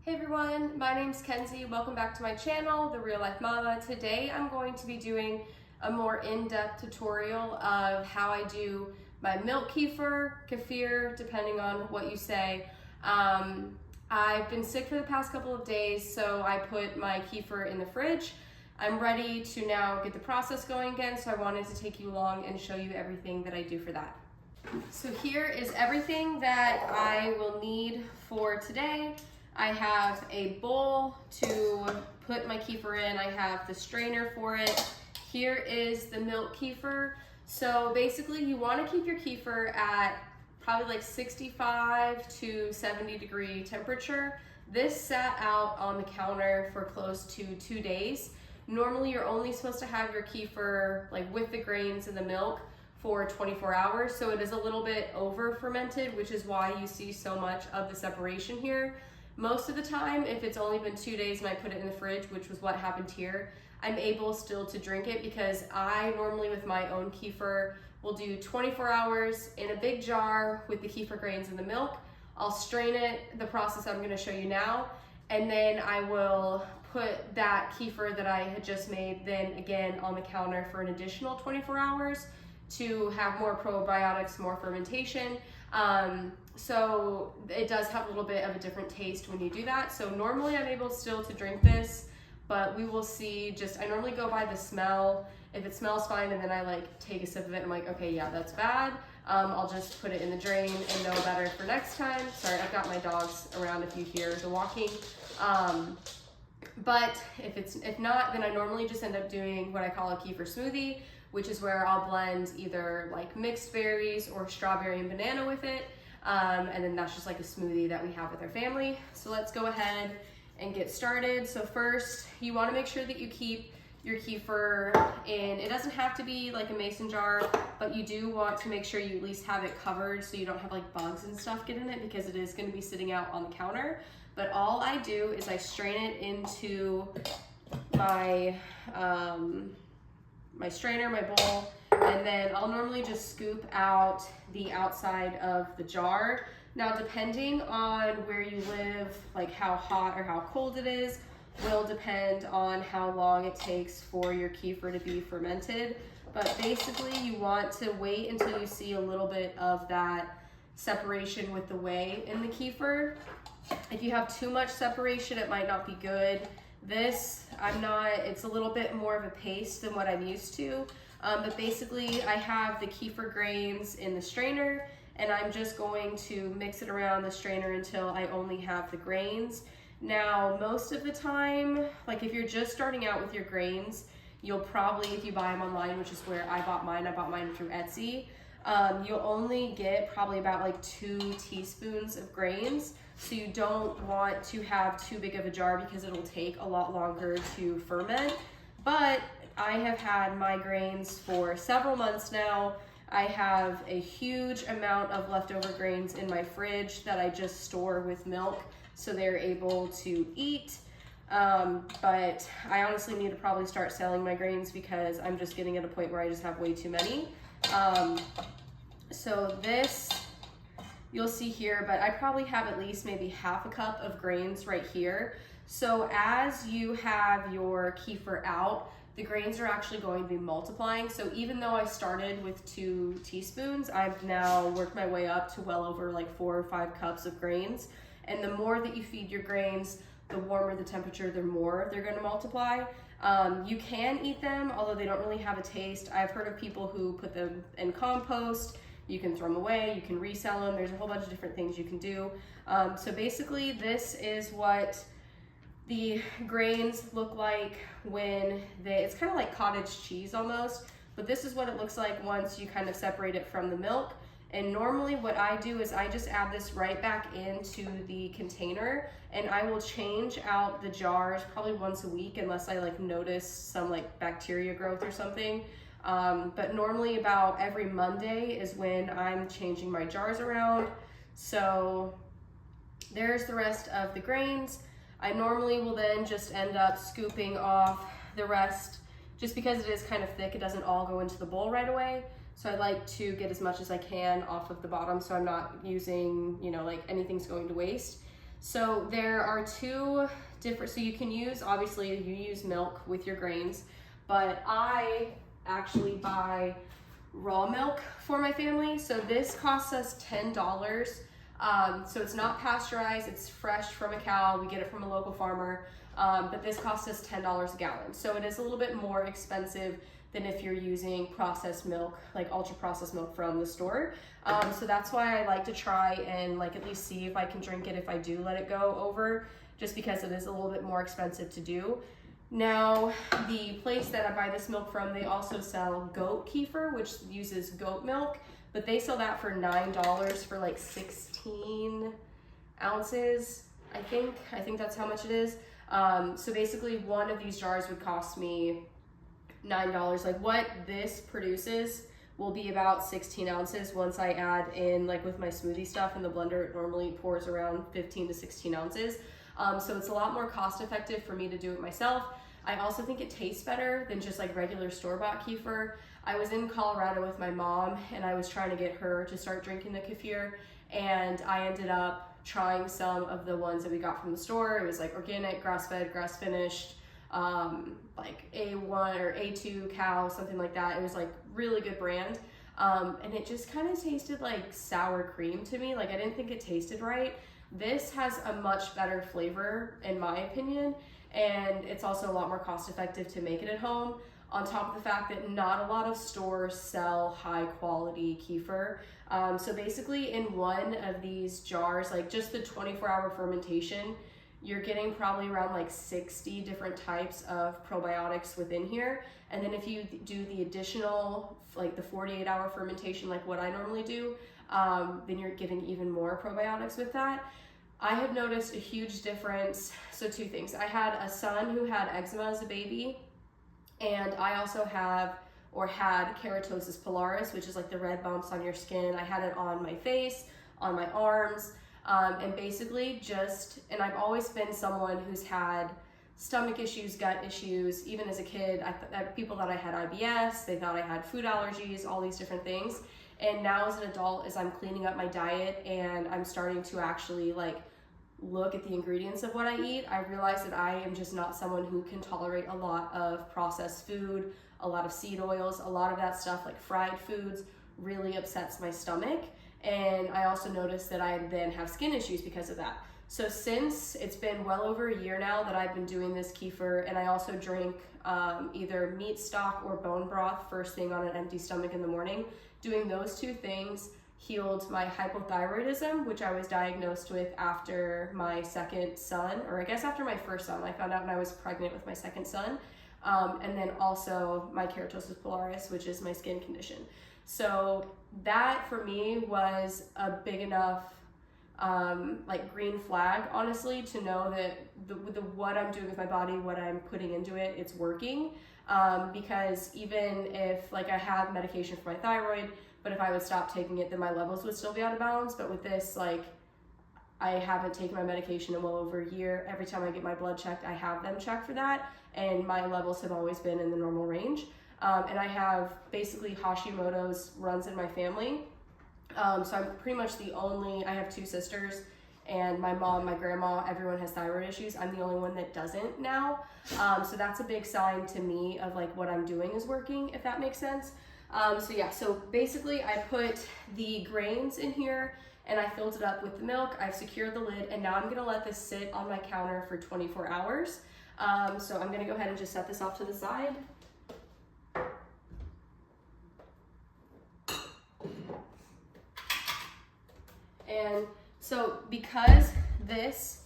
Hey everyone, my name's Kenzie. Welcome back to my channel, The Real Life Mama. Today I'm going to be doing a more in-depth tutorial of how I do my milk kefir, depending on what you say. I've been sick for the past couple of days, so I put my kefir in the fridge. I'm ready to now get the process going again, so I wanted to take you along and show you everything that I do for that. So here is everything that I will need for today. I have a bowl to put my kefir in. I have the strainer for it. Here is the milk kefir. So basically you want to keep your kefir at probably like 65 to 70 degree temperature. This sat out on the counter for close to 2 days. Normally you're only supposed to have your kefir like with the grains and the milk for 24 hours. So it is a little bit over fermented, which is why you see so much of the separation here. Most of the time, if it's only been 2 days and I put it in the fridge, which was what happened here, I'm able still to drink it because I normally with my own kefir will do 24 hours in a big jar with the kefir grains and the milk. I'll strain it, the process I'm gonna show you now, and then I will put that kefir that I had just made then again on the counter for an additional 24 hours to have more probiotics, more fermentation. So it does have a little bit of a different taste when you do that. So normally I'm able still to drink this, but we will see. I normally go by the smell. If it smells fine and then I like take a sip of it, I'm like, okay, yeah, that's bad. I'll just put it in the drain and know better for next time. Sorry, I've got my dogs around if you hear the walking. But if not, then I normally just end up doing what I call a kefir smoothie, which is where I'll blend either like mixed berries or strawberry and banana with it. And then that's just like a smoothie that we have with our family. So let's go ahead and get started. So first, you want to make sure that you keep your kefir in, it doesn't have to be like a mason jar, but you do want to make sure you at least have it covered so you don't have like bugs and stuff get in it, because it is going to be sitting out on the counter. But all I do is I strain it into my my strainer, my bowl, and then I'll normally just scoop out the outside of the jar. Now, depending on where you live, like how hot or how cold it is, will depend on how long it takes for your kefir to be fermented. But basically, you want to wait until you see a little bit of that separation with the whey in the kefir. If you have too much separation, it might not be good. This, it's a little bit more of a paste than what I'm used to. But basically I have the kefir grains in the strainer and I'm just going to mix it around the strainer until I only have the grains. Now, most of the time, like if you're just starting out with your grains, you'll probably, if you buy them online, which is where I bought mine through Etsy, you'll only get probably about like 2 teaspoons of grains. So you don't want to have too big of a jar because it'll take a lot longer to ferment. But I have had my grains for several months now. I have a huge amount of leftover grains in my fridge that I just store with milk so they're able to eat. But I honestly need to probably start selling my grains because I'm just getting at a point where I just have way too many. So this, you'll see here, but I probably have at least maybe half a cup of grains right here. So as you have your kefir out, the grains are actually going to be multiplying. So even though I started with 2 teaspoons, I've now worked my way up to well over like 4 or 5 cups of grains. And the more that you feed your grains, the warmer the temperature, the more they're going to multiply. You can eat them, although they don't really have a taste. I've heard of people who put them in compost. You can throw them away, you can resell them. There's a whole bunch of different things you can do. So basically this is what the grains look like when it's kind of like cottage cheese almost, but this is what it looks like once you kind of separate it from the milk. And normally what I do is I just add this right back into the container and I will change out the jars probably once a week unless I like notice some like bacteria growth or something. But normally about every Monday is when I'm changing my jars around. So there's the rest of the grains. I normally will then just end up scooping off the rest. Just because it is kind of thick, it doesn't all go into the bowl right away. So I like to get as much as I can off of the bottom so I'm not using, like anything's going to waste. So there are two different, so you can use, obviously you use milk with your grains, but I actually buy raw milk for my family. So this costs us $10. So it's not pasteurized, it's fresh from a cow. We get it from a local farmer, but this costs us $10 a gallon. So it is a little bit more expensive than if you're using processed milk, like ultra processed milk from the store. So that's why I like to try and like at least see if I can drink it if I do let it go over, just because it is a little bit more expensive to do. Now, the place that I buy this milk from, they also sell goat kefir, which uses goat milk, but they sell that for $9 for like 16 ounces, I think. I think that's how much it is. So basically one of these jars would cost me $9. Like what this produces will be about 16 ounces once I add in, like with my smoothie stuff in the blender, it normally pours around 15 to 16 ounces. So it's a lot more cost effective for me to do it myself. I also think it tastes better than just like regular store-bought kefir. I was in Colorado with my mom and I was trying to get her to start drinking the kefir, and I ended up trying some of the ones that we got from the store. It was like organic, grass-fed, grass-finished, like A1 or A2 cow, something like that. It was like really good brand. And it just kind of tasted like sour cream to me. Like I didn't think it tasted right. This has a much better flavor in my opinion, and it's also a lot more cost effective to make it at home, on top of the fact that not a lot of stores sell high quality kefir. So basically in one of these jars, like just the 24-hour fermentation, you're getting probably around like 60 different types of probiotics within here. And then if you do the additional, like the 48-hour fermentation, like what I normally do, then you're getting even more probiotics with that. I have noticed a huge difference. So two things. I had a son who had eczema as a baby, and I also had keratosis pilaris, which is like the red bumps on your skin. I had it on my face, on my arms, and basically and I've always been someone who's had stomach issues, gut issues. Even as a kid, people thought I had IBS, they thought I had food allergies, all these different things. And now as an adult, as I'm cleaning up my diet and I'm starting to actually like look at the ingredients of what I eat, I realize that I am just not someone who can tolerate a lot of processed food, a lot of seed oils, a lot of that stuff, like fried foods, really upsets my stomach. And I also noticed that I then have skin issues because of that. So since it's been well over a year now that I've been doing this kefir, and I also drink either meat stock or bone broth first thing on an empty stomach in the morning, doing those two things healed my hypothyroidism, which I was diagnosed with after my second son, or I guess after my first son. I found out when I was pregnant with my second son. And then also my keratosis pilaris, which is my skin condition. So that for me was a big enough like green flag, honestly, to know that what I'm doing with my body, what I'm putting into it, it's working. Because even if like I have medication for my thyroid, but if I would stop taking it, then my levels would still be out of balance. But with this, like I haven't taken my medication in well over a year. Every time I get my blood checked, I have them checked for that, and my levels have always been in the normal range. And I have basically Hashimoto's runs in my family. So I'm pretty much I have two sisters, and my mom, my grandma, everyone has thyroid issues. I'm the only one that doesn't now. So that's a big sign to me of like what I'm doing is working, if that makes sense. So basically I put the grains in here and I filled it up with the milk. I've secured the lid, and now I'm gonna let this sit on my counter for 24 hours. So I'm gonna go ahead and just set this off to the side. And so because this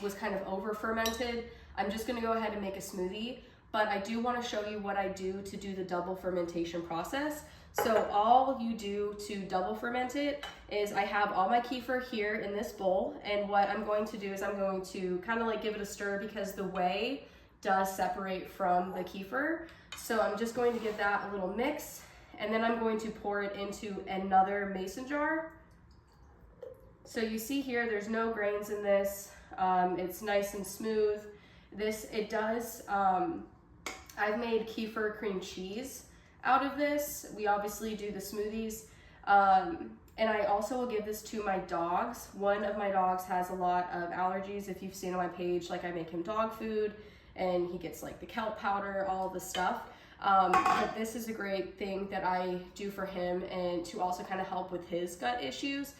was kind of over fermented, I'm just gonna go ahead and make a smoothie, but I do wanna show you what I do to do the double fermentation process. So all you do to double ferment it is I have all my kefir here in this bowl, and what I'm going to do is I'm going to kind of like give it a stir because the whey does separate from the kefir. So I'm just going to give that a little mix, and then I'm going to pour it into another mason jar. So you see here, there's no grains in this. It's nice and smooth. I've made kefir cream cheese out of this. We obviously do the smoothies. And I also will give this to my dogs. One of my dogs has a lot of allergies. If you've seen on my page, like I make him dog food and he gets like the kelp powder, all the stuff. But this is a great thing that I do for him, and to also kind of help with his gut issues.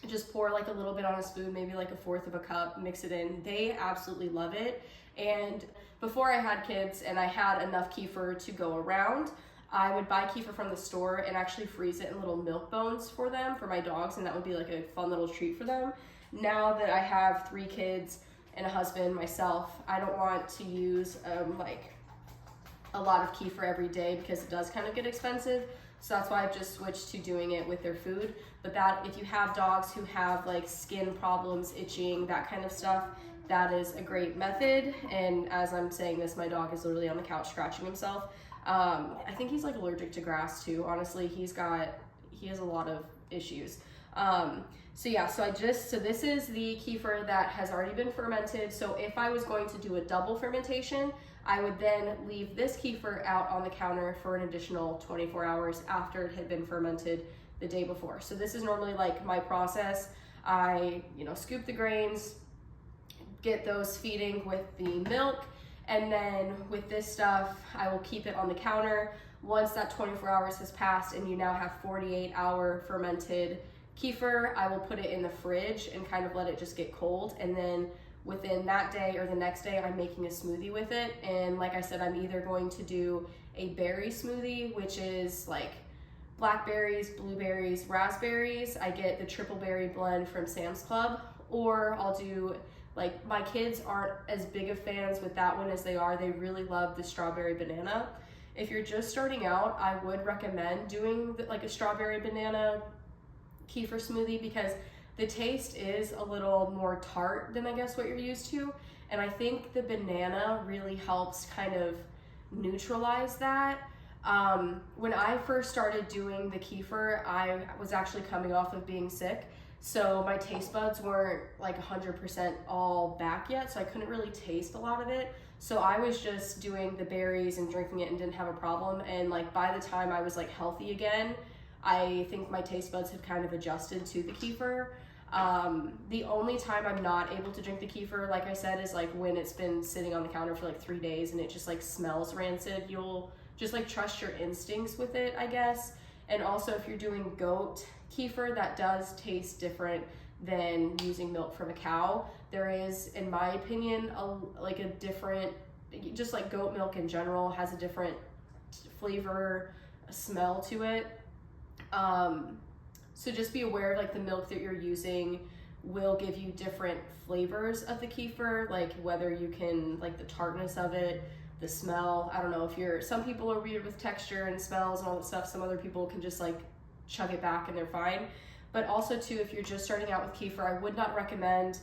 Just pour like a little bit on a spoon, maybe like 1/4 of a cup, mix it in. They absolutely love it. And before I had kids and I had enough kefir to go around, I would buy kefir from the store and actually freeze it in little milk bones for them, for my dogs, and that would be like a fun little treat for them. Now that I have 3 kids and a husband, myself, I don't want to use like a lot of kefir every day because it does kind of get expensive. So that's why I've just switched to doing it with their food. But that, if you have dogs who have like skin problems, itching, that kind of stuff, that is a great method. And as I'm saying this, my dog is literally on the couch scratching himself. I think he's like allergic to grass too. Honestly, he has a lot of issues. So yeah, so this is the kefir that has already been fermented. So if I was going to do a double fermentation, I would then leave this kefir out on the counter for an additional 24 hours after it had been fermented the day before. So this is normally like my process. I, scoop the grains, get those feeding with the milk, and then with this stuff, I will keep it on the counter. Once that 24 hours has passed and you now have 48-hour fermented kefir, I will put it in the fridge and kind of let it just get cold. And then within that day or the next day, I'm making a smoothie with it. And like I said, I'm either going to do a berry smoothie, which is like blackberries, blueberries, raspberries. I get the triple berry blend from Sam's Club, or I'll do, like, my kids aren't as big of fans with that one as they really love the strawberry banana. If you're just starting out, I would recommend doing like a strawberry banana kefir smoothie because the taste is a little more tart than I guess what you're used to. And I think the banana really helps kind of neutralize that. When I first started doing the kefir, I was actually coming off of being sick. So my taste buds weren't like 100% all back yet. So I couldn't really taste a lot of it. So I was just doing the berries and drinking it and didn't have a problem. And like by the time I was like healthy again, I think my taste buds had kind of adjusted to the kefir. The only time I'm not able to drink the kefir, like I said, is like when it's been sitting on the counter for like 3 days and it just like smells rancid. You'll just like trust your instincts with it, I guess. And also if you're doing goat kefir, that does taste different than using milk from a cow. There is, in my opinion, a different, just like goat milk in general has a different flavor, smell to it. So just be aware of like the milk that you're using will give you different flavors of the kefir, like whether you can, like the tartness of it, the smell. I don't know if some people are weird with texture and smells and all that stuff. Some other people can just like chug it back and they're fine. But also too, if you're just starting out with kefir, I would not recommend,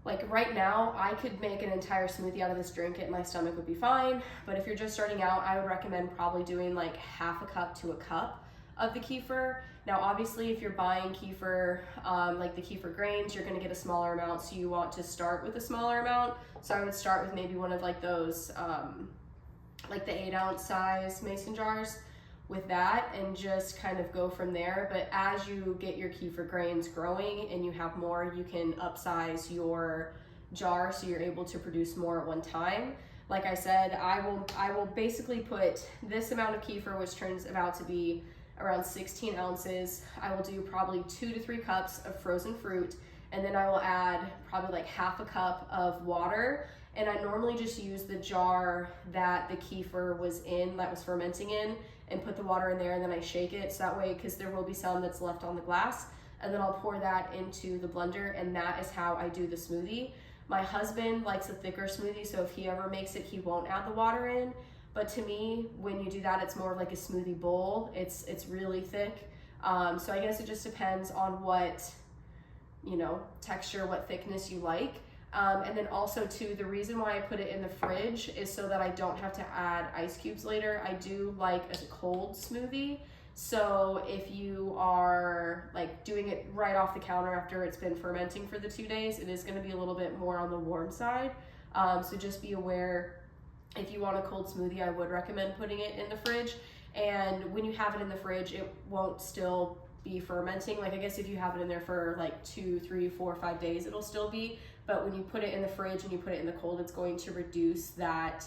like right now, I could make an entire smoothie out of this, drink it, and my stomach would be fine. But if you're just starting out, I would recommend probably doing like 1/2 cup to a cup of the kefir. Now obviously if you're buying kefir, like the kefir grains, you're going to get a smaller amount, so you want to start with a smaller amount. So I would start with maybe one of like those like the 8-ounce size mason jars with that, and just kind of go from there. But as you get your kefir grains growing and you have more, you can upsize your jar so you're able to produce more at one time. Like I said, I will basically put this amount of kefir, which turns out to be around 16 ounces. I will do probably 2 to 3 cups of frozen fruit, and then I will add probably like 1/2 cup of water. And I normally just use the jar that the kefir was in, that was fermenting in, and put the water in there, and then I shake it. So that way, because there will be some that's left on the glass, and then I'll pour that into the blender, and that is how I do the smoothie. My husband likes a thicker smoothie, so if he ever makes it, he won't add the water in. But to me, when you do that, it's more of like a smoothie bowl. It's really thick. So I guess it just depends on what, texture, what thickness you like. And then also too, the reason why I put it in the fridge is so that I don't have to add ice cubes later. I do like a cold smoothie. So if you are like doing it right off the counter after it's been fermenting for the 2 days, it is going to be a little bit more on the warm side. So just be aware, if you want a cold smoothie, I would recommend putting it in the fridge. And when you have it in the fridge, it won't still be fermenting. Like I guess if you have it in there for like 2, 3, 4, 5 days, it'll still be. But when you put it in the fridge and you put it in the cold, it's going to reduce that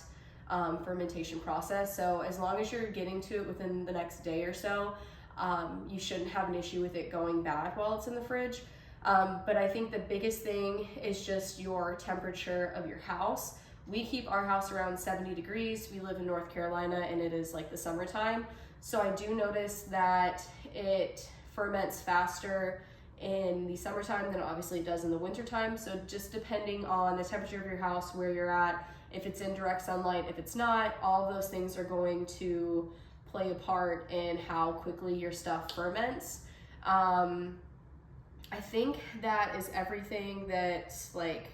fermentation process. So as long as you're getting to it within the next day or so, you shouldn't have an issue with it going bad while it's in the fridge. But I think the biggest thing is just your temperature of your house. We keep our house around 70 degrees. We live in North Carolina and it is like the summertime. So I do notice that it ferments faster in the summertime than obviously it does in the wintertime. So just depending on the temperature of your house, where you're at, if it's in direct sunlight, if it's not, all of those things are going to play a part in how quickly your stuff ferments. I think that is everything that like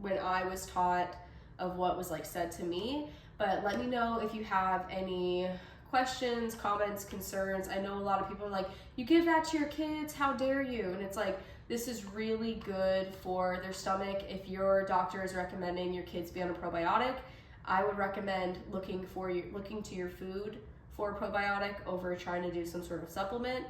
when I was taught of what was like said to me, but let me know if you have any questions, comments, concerns. I know a lot of people are like, you give that to your kids, how dare you? And it's like, this is really good for their stomach. If your doctor is recommending your kids be on a probiotic, I would recommend looking to your food for a probiotic over trying to do some sort of supplement.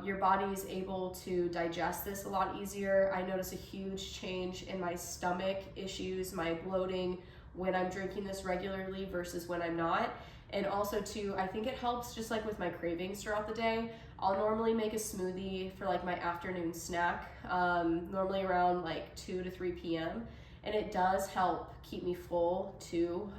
Your body is able to digest this a lot easier. I notice a huge change in my stomach issues, my bloating, when I'm drinking this regularly versus when I'm not. And also too, I think it helps just like with my cravings throughout the day. I'll normally make a smoothie for like my afternoon snack, normally around like 2 to 3 p.m. And it does help keep me full too,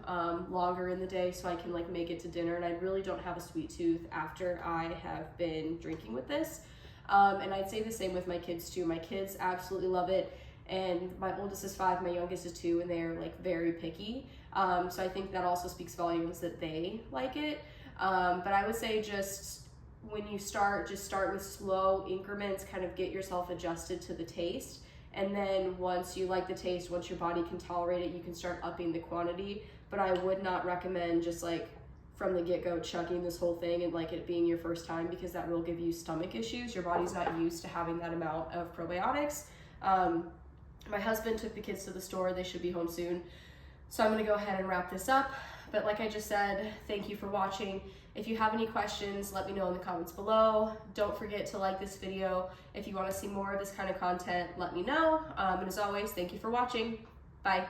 longer in the day, so I can like make it to dinner. And I really don't have a sweet tooth after I have been drinking with this. And I'd say the same with my kids too. My kids absolutely love it. And my oldest is 5, my youngest is 2, and they're like very picky. So I think that also speaks volumes that they like it. But I would say just when you start, just start with slow increments, kind of get yourself adjusted to the taste. And then once you like the taste, once your body can tolerate it, you can start upping the quantity. But I would not recommend just like from the get-go chugging this whole thing and like it being your first time, because that will give you stomach issues. Your body's not used to having that amount of probiotics. My husband took the kids to the store. They should be home soon. So I'm gonna go ahead and wrap this up. But like I just said, thank you for watching. If you have any questions, let me know in the comments below. Don't forget to like this video. If you wanna see more of this kind of content, let me know. And as always, thank you for watching. Bye.